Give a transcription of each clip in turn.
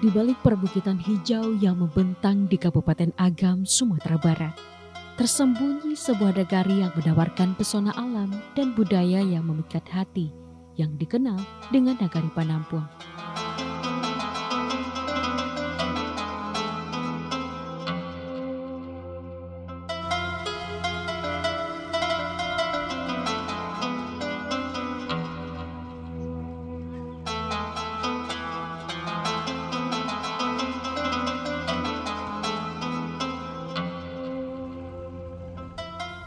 Di balik perbukitan hijau yang membentang di Kabupaten Agam, Sumatera Barat, tersembunyi sebuah nagari yang menawarkan pesona alam dan budaya yang memikat hati, yang dikenal dengan Nagari Panampuang.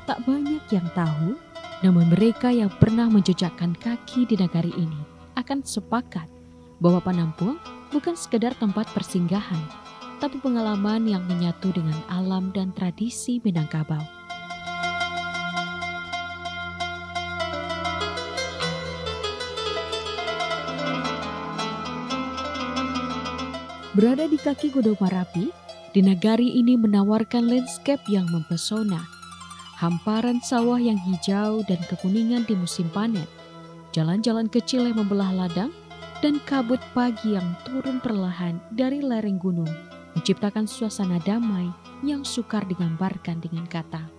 Tak banyak yang tahu, namun mereka yang pernah menjejakkan kaki di nagari ini akan sepakat bahwa Panampuang bukan sekedar tempat persinggahan, tapi pengalaman yang menyatu dengan alam dan tradisi Minangkabau. Berada di kaki Gunung Marapi, di nagari ini menawarkan landscape yang mempesona. Hamparan sawah yang hijau dan kekuningan di musim panen, jalan-jalan kecil yang membelah ladang, dan kabut pagi yang turun perlahan dari lereng gunung menciptakan suasana damai yang sukar digambarkan dengan kata.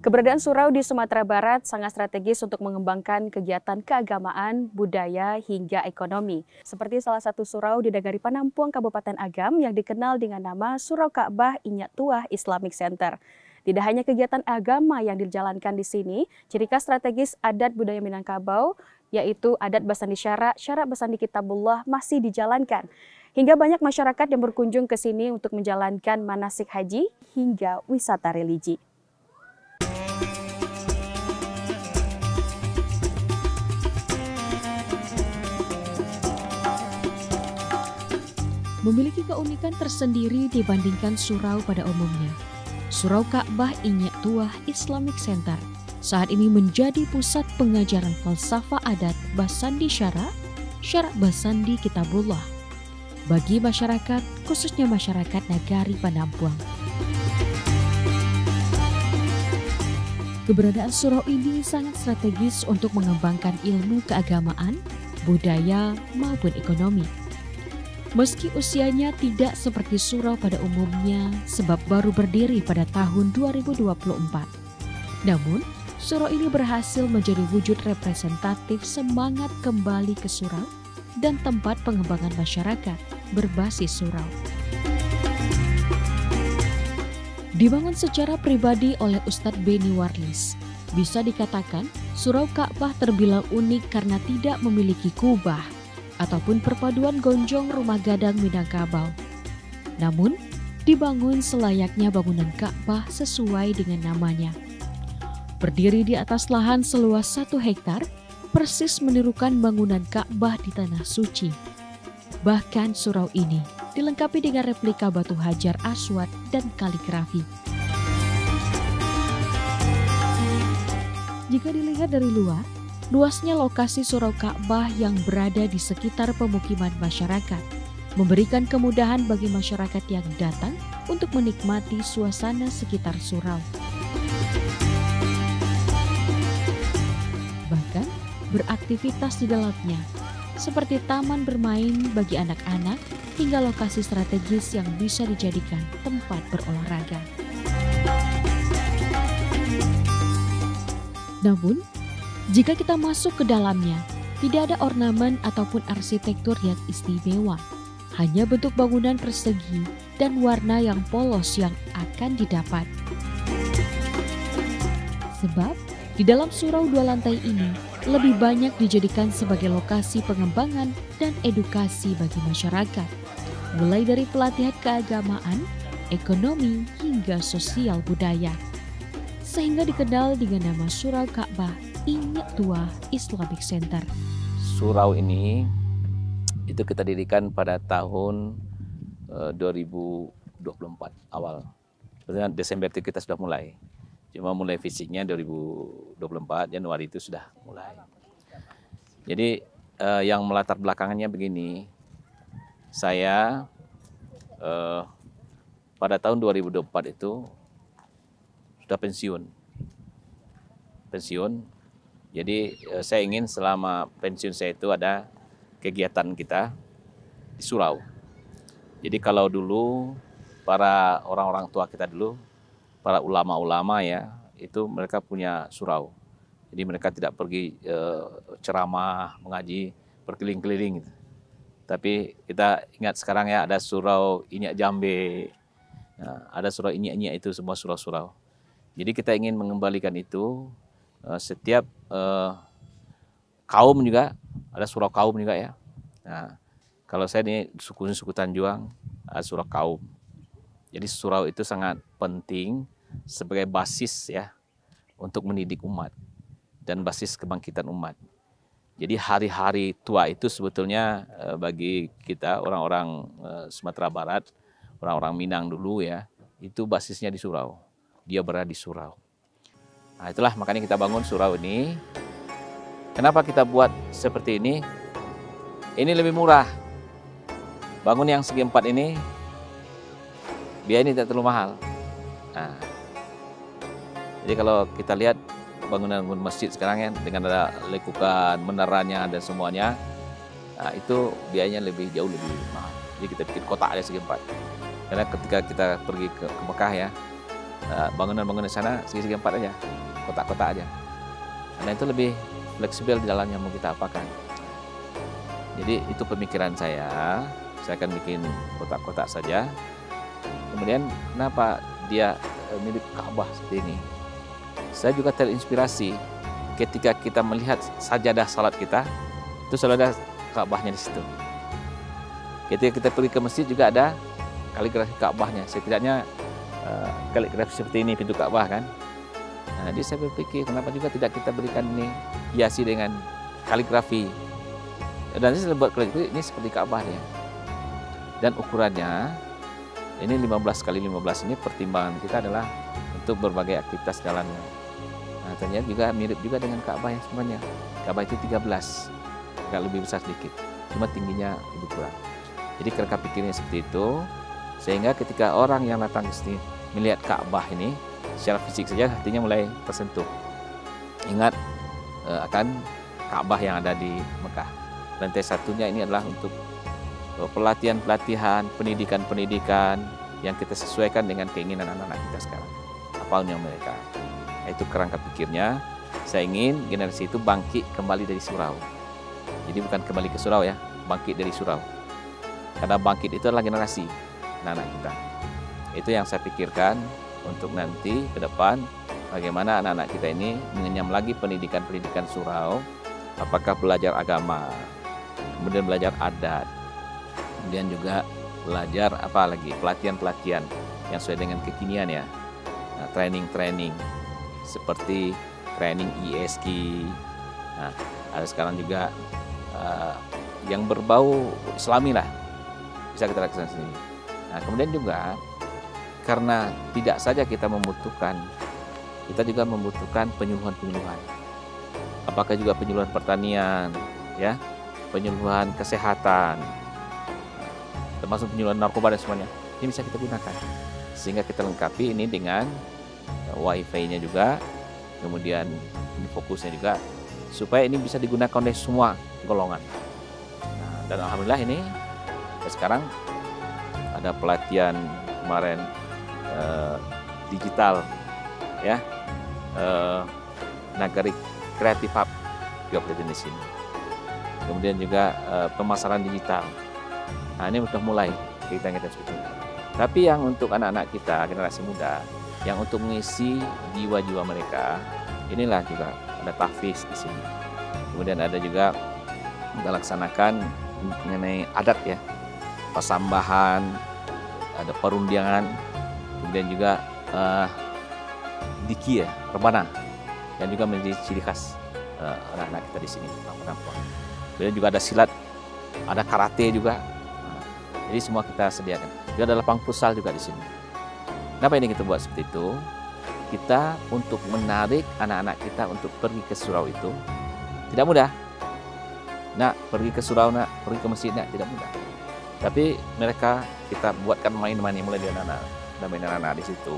Keberadaan surau di Sumatera Barat sangat strategis untuk mengembangkan kegiatan keagamaan, budaya, hingga ekonomi. Seperti salah satu surau di Nagari Panampuang, Kabupaten Agam yang dikenal dengan nama Surau Ka'bah Inyak Tuah Islamic Center. Tidak hanya kegiatan agama yang dijalankan di sini, ciri khas strategis adat budaya Minangkabau, yaitu adat Basandi Syarak, Syarak Basandi Kitabullah masih dijalankan. Hingga banyak masyarakat yang berkunjung ke sini untuk menjalankan manasik haji hingga wisata religi. Memiliki keunikan tersendiri dibandingkan surau pada umumnya. Surau Ka'bah Inyak Tuah Islamic Center saat ini menjadi pusat pengajaran falsafah adat Basandi Syarak, Syarak Basandi Kitabullah bagi masyarakat, khususnya masyarakat Nagari Panampuang. Keberadaan surau ini sangat strategis untuk mengembangkan ilmu keagamaan, budaya, maupun ekonomi. Meski usianya tidak seperti surau pada umumnya sebab baru berdiri pada tahun 2024. Namun, surau ini berhasil menjadi wujud representatif semangat kembali ke surau dan tempat pengembangan masyarakat berbasis surau. Dibangun secara pribadi oleh Ustadz Beni Warlis, bisa dikatakan Surau Ka'bah terbilang unik karena tidak memiliki kubah ataupun perpaduan gonjong rumah gadang Minangkabau. Namun, dibangun selayaknya bangunan Ka'bah sesuai dengan namanya. Berdiri di atas lahan seluas 1 hektar, persis menirukan bangunan Ka'bah di Tanah Suci. Bahkan surau ini dilengkapi dengan replika batu hajar aswad dan kaligrafi. Jika dilihat dari luar, luasnya lokasi surau Ka'bah yang berada di sekitar pemukiman masyarakat memberikan kemudahan bagi masyarakat yang datang untuk menikmati suasana sekitar surau. Bahkan beraktivitas di dalamnya, seperti taman bermain bagi anak-anak hingga lokasi strategis yang bisa dijadikan tempat berolahraga. Namun, jika kita masuk ke dalamnya, tidak ada ornamen ataupun arsitektur yang istimewa. Hanya bentuk bangunan persegi dan warna yang polos yang akan didapat. Sebab, di dalam surau 2 lantai ini, lebih banyak dijadikan sebagai lokasi pengembangan dan edukasi bagi masyarakat. Mulai dari pelatihan keagamaan, ekonomi, hingga sosial budaya. Sehingga dikenal dengan nama Surau Ka'bah Inyak Tuah Islamic Center. Surau ini itu kita dirikan pada tahun 2024 awal. Sebenarnya Desember itu kita sudah mulai. Cuma mulai fisiknya 2024 Januari itu sudah mulai. Jadi yang melatar belakangannya begini. Saya pada tahun 2024 itu sudah pensiun. Jadi saya ingin selama pensiun saya itu ada kegiatan kita di surau. Jadi kalau dulu para orang-orang tua kita dulu, para ulama-ulama ya, itu mereka punya surau. Jadi mereka tidak pergi ceramah, mengaji, berkeliling-keliling gitu. Tapi kita ingat sekarang ya, ada surau Inyak Jambe, ada surau Inyak-Inyak, itu semua surau-surau. Jadi kita ingin mengembalikan itu, setiap kaum juga, ada surau kaum juga ya. Nah, kalau saya ini suku Tanjuang, surau kaum. Jadi surau itu sangat penting sebagai basis ya untuk mendidik umat dan basis kebangkitan umat. Jadi hari-hari tua itu sebetulnya bagi kita orang-orang Sumatera Barat, orang-orang Minang dulu ya, itu basisnya di surau. Dia berada di surau. Nah, itulah makanya kita bangun surau ini. Kenapa kita buat seperti ini? Ini lebih murah. Bangun yang segi 4 ini, biaya ini tidak terlalu mahal. Nah, jadi kalau kita lihat bangunan masjid sekarang ya, dengan ada lekukan, menaranya dan semuanya, nah itu biayanya jauh lebih mahal. Jadi kita bikin kotak aja segi 4. Karena ketika kita pergi ke Mekah ya, bangunan-bangunan sana segi 4 aja, kotak-kotak aja. Karena itu lebih fleksibel di dalamnya mau kita apakan. Jadi itu pemikiran saya akan bikin kotak-kotak saja. Kemudian kenapa dia mirip Ka'bah seperti ini? Saya juga terinspirasi ketika kita melihat sajadah salat kita, itu selalu ada Ka'bahnya di situ. Ketika kita pergi ke masjid juga ada kaligrafi Ka'bahnya. Setidaknya kaligrafi seperti ini pintu Ka'bah kan. Nah, jadi saya berpikir kenapa juga tidak kita berikan ini hiasi dengan kaligrafi. Dan saya buat kaligrafi ini seperti Ka'bah dia. Dan ukurannya ini 15 kali 15, ini pertimbangan kita adalah untuk berbagai aktivitas jalannya. Nah, ternyata juga mirip juga dengan Ka'bah yang sebenarnya. Ka'bah itu 13, agak lebih besar sedikit, cuma tingginya lebih kurang. Jadi kerangka pikirnya seperti itu, sehingga ketika orang yang datang ke sini melihat Ka'bah ini, secara fisik saja hatinya mulai tersentuh. Ingat akan Ka'bah yang ada di Mekah. Lantai satunya ini adalah untuk pelatihan-pelatihan, pendidikan-pendidikan yang kita sesuaikan dengan keinginan anak-anak kita sekarang. Apanya mereka? Itu kerangka pikirnya. Saya ingin generasi itu bangkit kembali dari surau. Jadi bukan kembali ke surau ya, bangkit dari surau. Karena bangkit itu adalah generasi anak-anak kita. Itu yang saya pikirkan untuk nanti ke depan, bagaimana anak-anak kita ini mengenyam lagi pendidikan-pendidikan surau. Apakah belajar agama, kemudian belajar adat, kemudian juga belajar apa lagi, pelatihan-pelatihan yang sesuai dengan kekinian ya. Nah, training-training seperti training ISK. Nah, ada sekarang juga yang berbau Islami lah, bisa kita lakukan sendiri. Nah, kemudian juga karena tidak saja kita membutuhkan, kita juga membutuhkan penyuluhan-penyuluhan. Apakah juga penyuluhan pertanian, ya, penyuluhan kesehatan, termasuk penyuluhan narkoba dan semuanya. Ini bisa kita gunakan, sehingga kita lengkapi ini dengan wifi-nya juga, kemudian ini fokusnya juga, supaya ini bisa digunakan oleh semua golongan. Nah, dan alhamdulillah ini sekarang ada pelatihan kemarin digital, ya, Nagari Creative Hub juga pelatihan di sini. Kemudian juga pemasaran digital. Nah, ini sudah mulai kita seperti itu. Tapi yang untuk anak-anak kita, generasi muda, yang untuk mengisi jiwa-jiwa mereka, inilah juga ada tahfiz di sini. Kemudian ada juga kita laksanakan mengenai adat ya, pasambahan, ada perundangan, kemudian juga diki ya, rebana, yang juga menjadi ciri khas anak-anak kita di sini. Kemudian juga ada silat, ada karate juga. Jadi semua kita sediakan. Juga ada lapang futsal juga di sini. Kenapa ini kita buat seperti itu? Kita untuk menarik anak-anak kita untuk pergi ke surau itu tidak mudah. Nak pergi ke surau, nak pergi ke masjid, nak tidak mudah. Tapi mereka kita buatkan main-main mulai dari anak-anak. Ada main anak-anak di situ.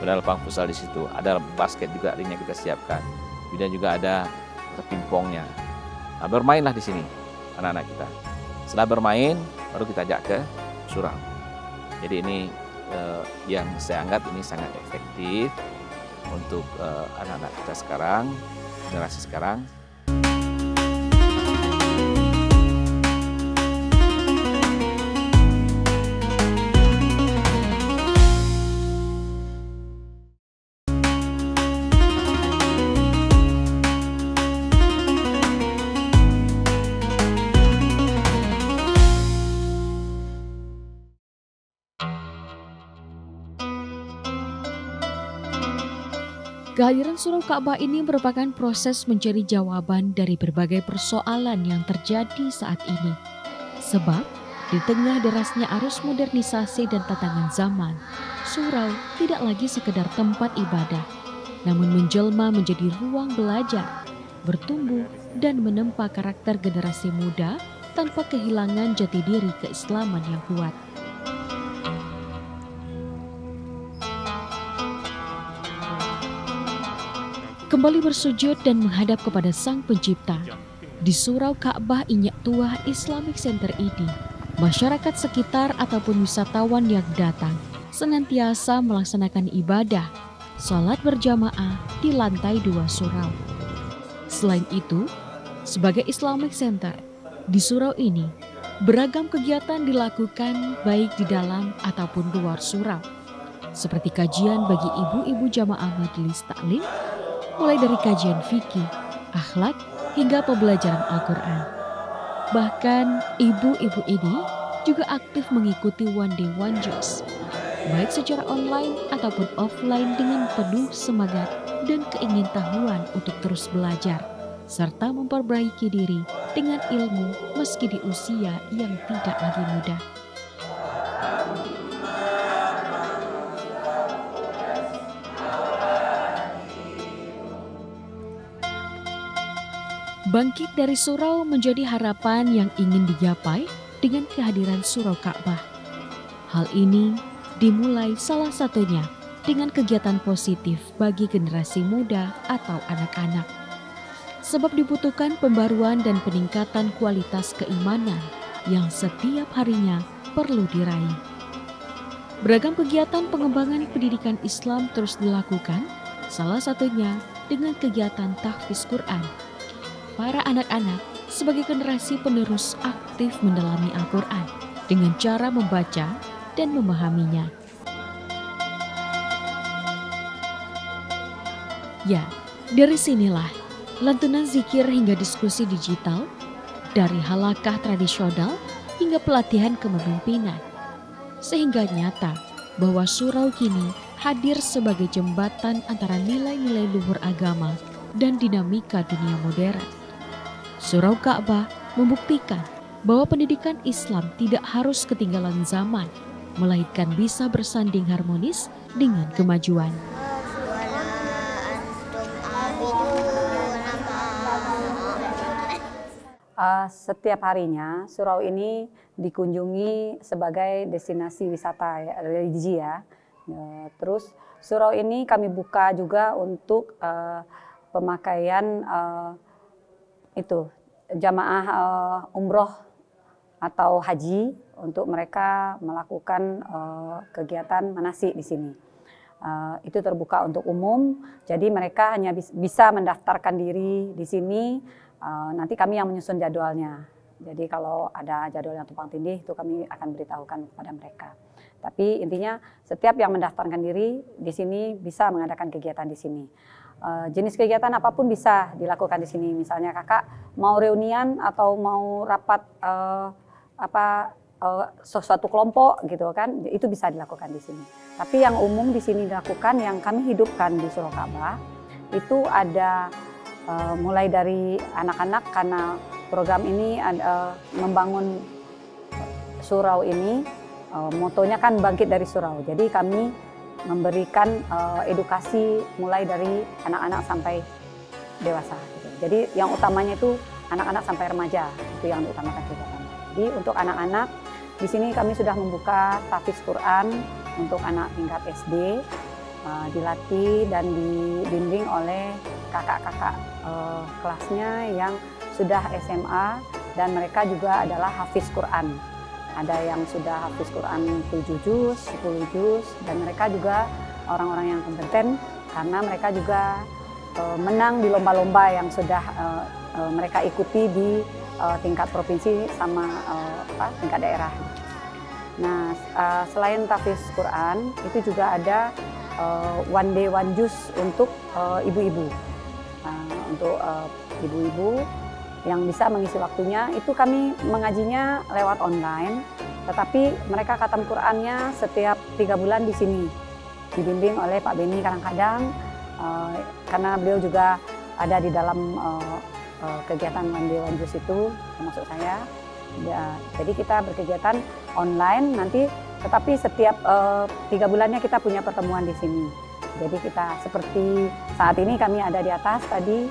Ada lapang futsal di situ. Ada basket juga ringnya kita siapkan. Kemudian juga ada pingpongnya. Nah, bermainlah di sini. anak-anak kita. Setelah bermain, baru kita ajak ke surau. Jadi ini yang saya anggap ini sangat efektif untuk anak-anak kita sekarang, generasi sekarang. Kehadiran Surau Ka'bah ini merupakan proses mencari jawaban dari berbagai persoalan yang terjadi saat ini. Sebab, di tengah derasnya arus modernisasi dan tantangan zaman, surau tidak lagi sekedar tempat ibadah, namun menjelma menjadi ruang belajar, bertumbuh, dan menempa karakter generasi muda tanpa kehilangan jati diri keislaman yang kuat. Kembali bersujud dan menghadap kepada Sang Pencipta. Di Surau Ka'bah Inyak Tuah Islamic Center ini, masyarakat sekitar ataupun wisatawan yang datang senantiasa melaksanakan ibadah, salat berjamaah di lantai 2 surau. Selain itu, sebagai Islamic Center, di surau ini beragam kegiatan dilakukan baik di dalam ataupun luar surau, seperti kajian bagi ibu-ibu jamaah majelis taklim, mulai dari kajian fikih, akhlak, hingga pembelajaran Al-Quran. Bahkan ibu-ibu ini juga aktif mengikuti One Day One Juz, baik secara online ataupun offline dengan penuh semangat dan keingintahuan untuk terus belajar, serta memperbaiki diri dengan ilmu meski di usia yang tidak lagi muda. Bangkit dari surau menjadi harapan yang ingin digapai dengan kehadiran Surau Ka'bah. Hal ini dimulai salah satunya dengan kegiatan positif bagi generasi muda atau anak-anak. Sebab dibutuhkan pembaruan dan peningkatan kualitas keimanan yang setiap harinya perlu diraih. Beragam kegiatan pengembangan pendidikan Islam terus dilakukan, salah satunya dengan kegiatan tahfiz Quran. Para anak-anak sebagai generasi penerus aktif mendalami Al-Quran dengan cara membaca dan memahaminya. Ya, dari sinilah lantunan zikir hingga diskusi digital, dari halakah tradisional hingga pelatihan kepemimpinan, sehingga nyata bahwa surau kini hadir sebagai jembatan antara nilai-nilai luhur agama dan dinamika dunia modern. Surau Ka'bah membuktikan bahwa pendidikan Islam tidak harus ketinggalan zaman, melainkan bisa bersanding harmonis dengan kemajuan. Setiap harinya surau ini dikunjungi sebagai destinasi wisata religi ya. Terus surau ini kami buka juga untuk pemakaian jamaah umroh atau haji untuk mereka melakukan kegiatan manasik di sini. Itu terbuka untuk umum, jadi mereka hanya bisa mendaftarkan diri di sini. Nanti kami yang menyusun jadwalnya. Jadi kalau ada jadwal yang tumpang tindih itu kami akan beritahukan kepada mereka. Tapi intinya setiap yang mendaftarkan diri di sini bisa mengadakan kegiatan di sini. Jenis kegiatan apapun bisa dilakukan di sini. Misalnya kakak mau reunian atau mau rapat suatu kelompok gitu kan, itu bisa dilakukan di sini. Tapi yang umum di sini dilakukan, yang kami hidupkan di Surau Ka'bah itu ada mulai dari anak-anak, karena program ini membangun surau ini, motonya kan bangkit dari surau. Jadi kami memberikan edukasi mulai dari anak-anak sampai dewasa. Gitu. Jadi yang utamanya itu anak-anak sampai remaja, itu yang diutamakan kegiatan. Jadi untuk anak-anak di sini kami sudah membuka tahfiz Quran untuk anak tingkat SD, dilatih dan dibimbing oleh kakak-kakak kelasnya yang sudah SMA dan mereka juga adalah hafiz Quran. Ada yang sudah hafiz Quran 7 juz, 10 juz, dan mereka juga orang-orang yang kompeten karena mereka juga menang di lomba-lomba yang sudah mereka ikuti di tingkat provinsi sama tingkat daerah. Nah, selain tahfiz Quran, itu juga ada one day one juz untuk ibu-ibu. Untuk ibu-ibu yang bisa mengisi waktunya, itu kami mengajinya lewat online, tetapi mereka khatam Qurannya setiap 3 bulan di sini, dibimbing oleh Pak Beni kadang-kadang, karena beliau juga ada di dalam kegiatan one day one juz itu, termasuk saya. Ya, jadi kita berkegiatan online nanti, tetapi setiap 3 bulannya kita punya pertemuan di sini. Jadi kita seperti saat ini kami ada di atas tadi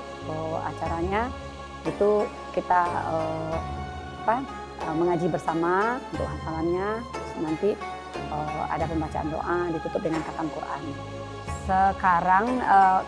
acaranya itu kita mengaji bersama untuk hafalannya. Terus nanti ada pembacaan doa ditutup dengan khatam Quran. Sekarang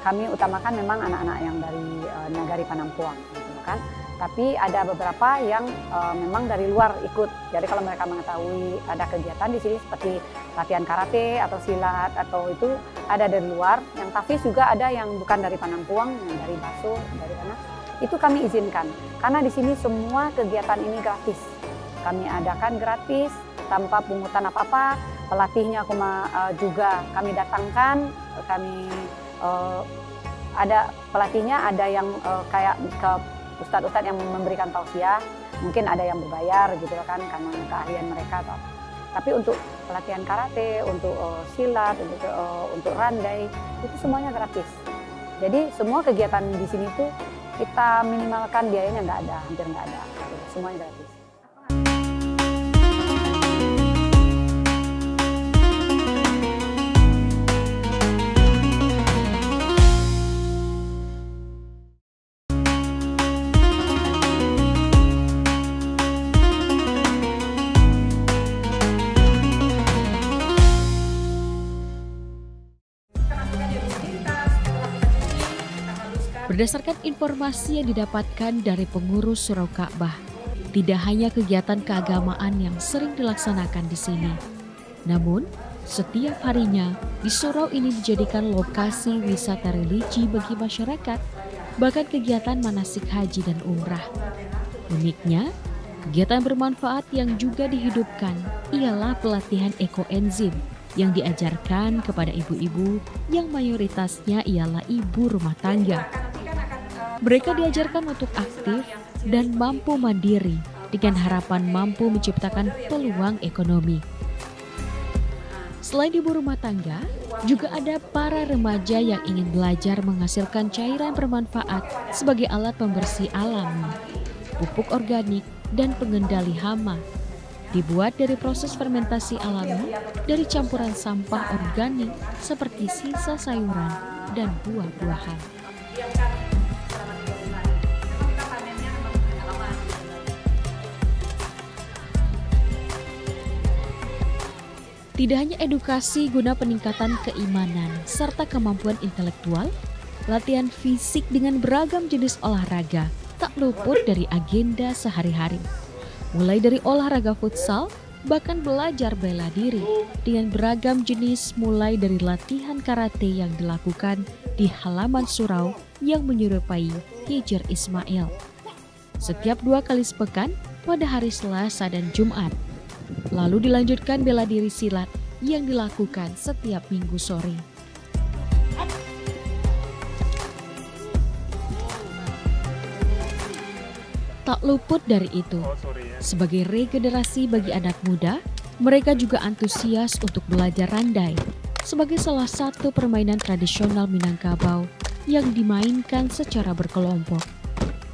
kami utamakan memang anak-anak yang dari Nagari Panampuang, gitu kan. Tapi ada beberapa yang memang dari luar ikut. Jadi kalau mereka mengetahui ada kegiatan di sini seperti latihan karate atau silat atau itu ada dari luar. Yang tahfiz juga ada yang bukan dari Panampuang, yang dari Baso, dari mana. Itu kami izinkan. Karena di sini semua kegiatan ini gratis. Kami adakan gratis tanpa pungutan apa-apa. Pelatihnya juga kami datangkan. Kami ada pelatihnya, ada yang kayak ke ustadz-ustadz yang memberikan tausiah, mungkin ada yang berbayar gitu kan karena keahlian mereka. Tapi untuk pelatihan karate, untuk silat, untuk randai, itu semuanya gratis. Jadi semua kegiatan di sini tuh kita minimalkan biayanya nggak ada, hampir nggak ada, semuanya gratis. Berdasarkan informasi yang didapatkan dari pengurus Surau Ka'bah, tidak hanya kegiatan keagamaan yang sering dilaksanakan di sini, namun setiap harinya di surau ini dijadikan lokasi wisata religi bagi masyarakat, bahkan kegiatan manasik haji dan umrah. Uniknya, kegiatan bermanfaat yang juga dihidupkan ialah pelatihan ekoenzim yang diajarkan kepada ibu-ibu yang mayoritasnya ialah ibu rumah tangga. Mereka diajarkan untuk aktif dan mampu mandiri dengan harapan mampu menciptakan peluang ekonomi. Selain ibu rumah tangga, juga ada para remaja yang ingin belajar menghasilkan cairan bermanfaat sebagai alat pembersih alami, pupuk organik, dan pengendali hama. Dibuat dari proses fermentasi alami dari campuran sampah organik seperti sisa sayuran dan buah-buahan. Tidak hanya edukasi guna peningkatan keimanan serta kemampuan intelektual, latihan fisik dengan beragam jenis olahraga tak luput dari agenda sehari-hari. Mulai dari olahraga futsal, bahkan belajar bela diri dengan beragam jenis, mulai dari latihan karate yang dilakukan di halaman surau yang menyerupai Hijr Ismail. Setiap 2 kali sepekan pada hari Selasa dan Jumat. Lalu dilanjutkan bela diri silat yang dilakukan setiap Minggu sore. Tak luput dari itu, sebagai regenerasi bagi anak muda, mereka juga antusias untuk belajar randai sebagai salah satu permainan tradisional Minangkabau yang dimainkan secara berkelompok.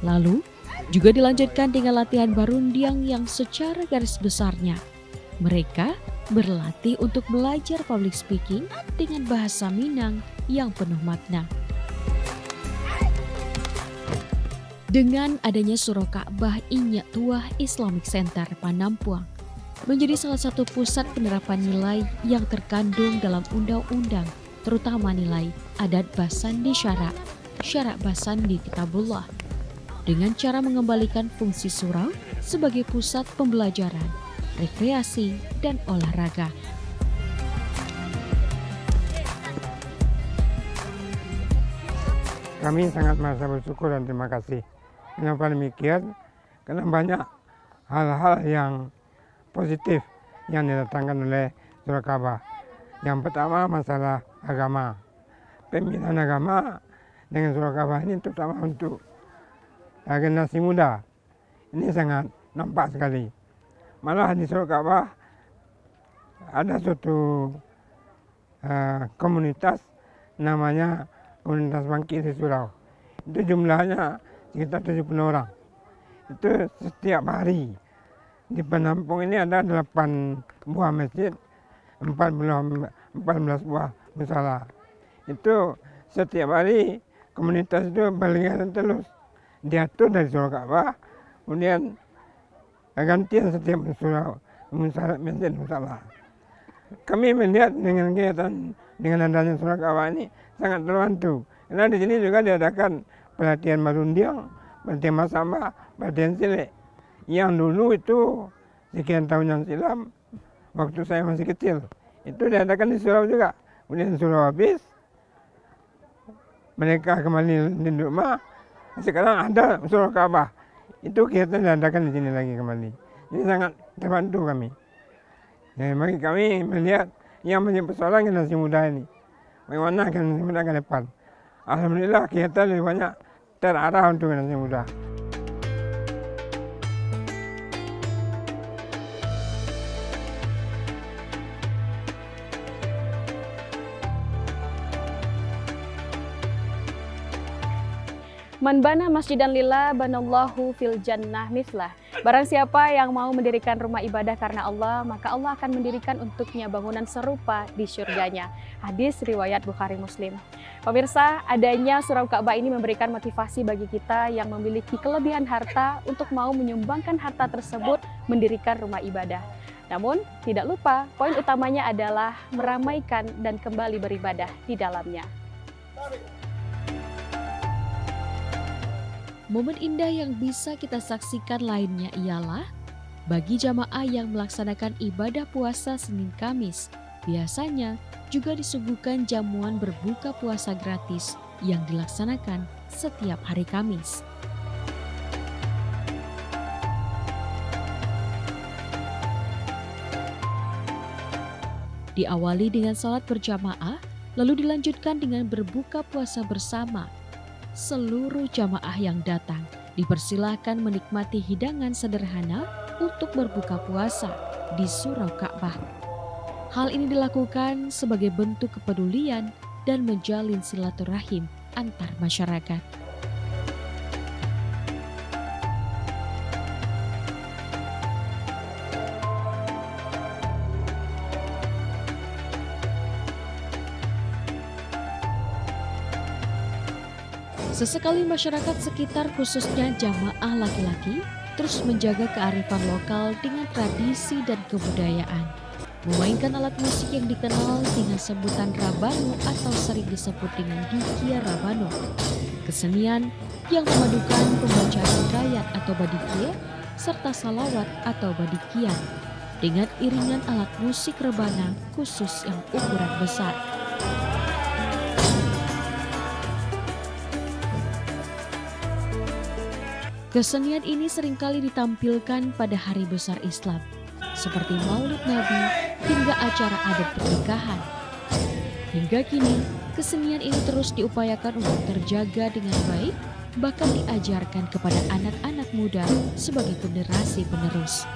Lalu, juga dilanjutkan dengan latihan barundiang yang secara garis besarnya mereka berlatih untuk belajar public speaking dengan bahasa Minang yang penuh makna. Dengan adanya Surau Ka'bah Inyak Tuah Islamic Center Panampuang menjadi salah satu pusat penerapan nilai yang terkandung dalam undang-undang, terutama nilai adat Basandi Syara, Syara Basandi Kitabullah. Dengan cara mengembalikan fungsi surau sebagai pusat pembelajaran, rekreasi, dan olahraga. Kami sangat merasa bersyukur dan terima kasih. Kenapa demikian? Karena banyak hal-hal yang positif yang didatangkan oleh Surau Ka'bah. Yang pertama masalah agama. Pembinaan agama dengan Surau Ka'bah ini terutama untuk generasi muda. Ini sangat nampak sekali. Malah di Surau Ka'bah ada suatu komunitas namanya Komunitas Bangkit di Surau. Itu jumlahnya sekitar 70 orang. Itu setiap hari. Di penampung ini ada 8 buah masjid, 14 buah musala. Itu setiap hari komunitas itu berlian terus diatur dari Surau Ka'bah, kemudian gantian setiap surau masjid musala. Kami melihat dengan kegiatan dengan adanya Surau Ka'bah ini sangat terbantu. Karena di sini juga diadakan pelatihan marundiang, pelatihan masamba, pelatihan silik. Yang dulu itu sekian tahun yang silam, waktu saya masih kecil, itu diadakan di surau juga. Kemudian surau habis, mereka kembali di rumah. Sekarang ada Surau Ka'bah, itu kegiatan diadakan di sini lagi kembali. Ini sangat terbantu kami. Jadi bagi kami melihat yang menjadi persoalan generasi muda ini, bagaimana generasi muda ke depan. Alhamdulillah kegiatan lebih banyak terarah untuk generasi muda. Man bana masjidan lillah banallahu fil jannah mislah. Barang siapa yang mau mendirikan rumah ibadah karena Allah, maka Allah akan mendirikan untuknya bangunan serupa di surganya. Hadis riwayat Bukhari Muslim. Pemirsa, adanya Surau Ka'bah ini memberikan motivasi bagi kita yang memiliki kelebihan harta untuk mau menyumbangkan harta tersebut mendirikan rumah ibadah. Namun, tidak lupa, poin utamanya adalah meramaikan dan kembali beribadah di dalamnya. Momen indah yang bisa kita saksikan lainnya ialah bagi jamaah yang melaksanakan ibadah puasa Senin Kamis, biasanya juga disuguhkan jamuan berbuka puasa gratis yang dilaksanakan setiap hari Kamis. Diawali dengan salat berjamaah, lalu dilanjutkan dengan berbuka puasa bersama. Seluruh jamaah yang datang dipersilahkan menikmati hidangan sederhana untuk berbuka puasa di Surau Ka'bah. Hal ini dilakukan sebagai bentuk kepedulian dan menjalin silaturahim antar masyarakat. Sesekali masyarakat sekitar khususnya jamaah laki-laki terus menjaga kearifan lokal dengan tradisi dan kebudayaan. Memainkan alat musik yang dikenal dengan sebutan rabano atau sering disebut dengan dikia rabano. Kesenian yang memadukan pembacaan gayat atau badikia serta salawat atau badikian dengan iringan alat musik rebana khusus yang ukuran besar. Kesenian ini seringkali ditampilkan pada hari besar Islam, seperti Maulid Nabi hingga acara adat pernikahan. Hingga kini, kesenian ini terus diupayakan untuk terjaga dengan baik, bahkan diajarkan kepada anak-anak muda sebagai generasi penerus.